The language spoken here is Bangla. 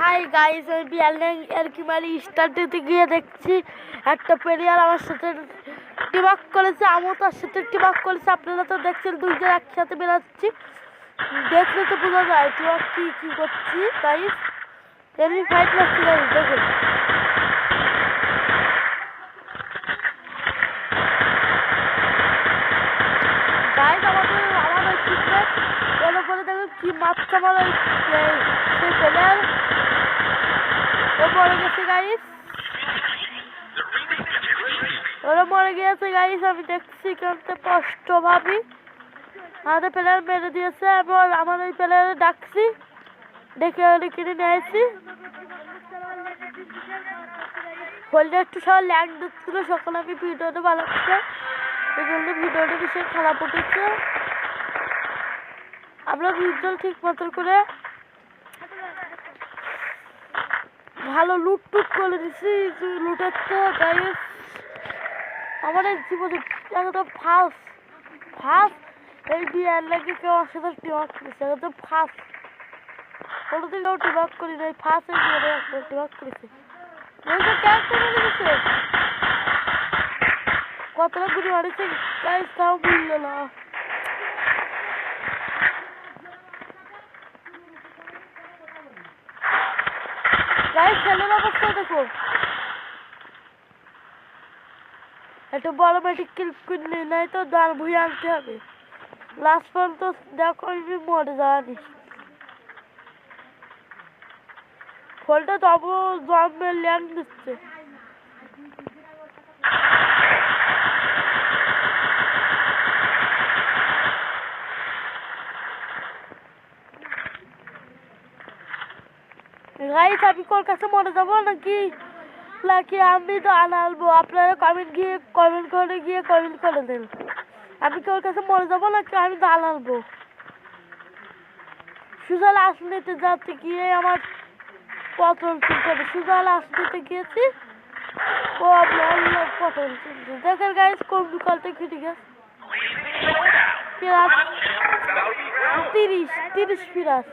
হাই গাইস, আমি বিয়ারল্যাং এর কি মারি স্টার্টেতে গিয়ে দেখছি একটা প্লেয়ার আমার সাথে টিম আপ করেছে, আমিও তার সাথে টিম আপ করেছি। আপনারা তো দেখছেন দুইজন একসাথে বেরাচ্ছি, দেখলে তো বোঝা যায় টিম আপ কি করছি গাইস। এমনি ফাইট লাগছে গাইস, দেখুন গাইস আমাদের টিমমেট এর উপরে দেখুন কি মারছে আমার সেই প্লেয়ার মরে গেছে গাইস, ওরা মরে গিয়েছে গাইস। আমি দেখছি কারণটা কষ্ট ভাবি আমাদের প্লেয়ার মেরে দিয়েছে। আমি আমার ওই প্লেয়ারে ডাকছি, ডেকে কিনে নিয়ে আসছি। হলটা একটু সবাই ল্যান্ড দিচ্ছিল, সকালে আমি ভিডিওটা বানাচ্ছি, এই জন্য ভিডিওটা বিশেষ খারাপ উঠেছে। আমরা দুজন ঠিক মতো করে ভালো লুট টুট করে দিচ্ছি। লুটের তো গাইস আমাদের জীবনে একদম ফার্স্ট এই বিয়ারল্যাংকে কেউ আমার সাথে টিম আপ করেছে, একদম ফার্স্ট। কোনোদিন কেউ টিম আপ করি নাই, ফার্স্ট এই জীবনে একদম টিম আপ করেছে। ক্যারেক্টার মেরে দিচ্ছে, কতটা গুলি মারিছে গাইস, তাও মিলল না। গাইস খেলার অবস্থা দেখো, একটা বড় মেডিকেল কিনলে নাই তো দান ভুয়ে আনতে হবে। লাস্ট পর্যন্ত দেখো আমি মরে যাওয়ানি। ফলটা তবু জন্মের ল্যান্ড দিচ্ছে। গাইস আমি কোর কাছে মরে যাবো নাকি আমি তো আনালবো? আপনারা কমেন্ট করে দেন। আমি কি ওর কাছে মরে যাবো নাকি আমি তো আনালবো? সুজা লাশ নিতে যাতে গিয়ে আমার পটল তুলতে হবে। সুজা লাশ নিতে গিয়েছি, ও আপনার পটল তুলছে। দেখেন গাইস কোন বিকল্পে খেটে গেছে। 30 ফিরাস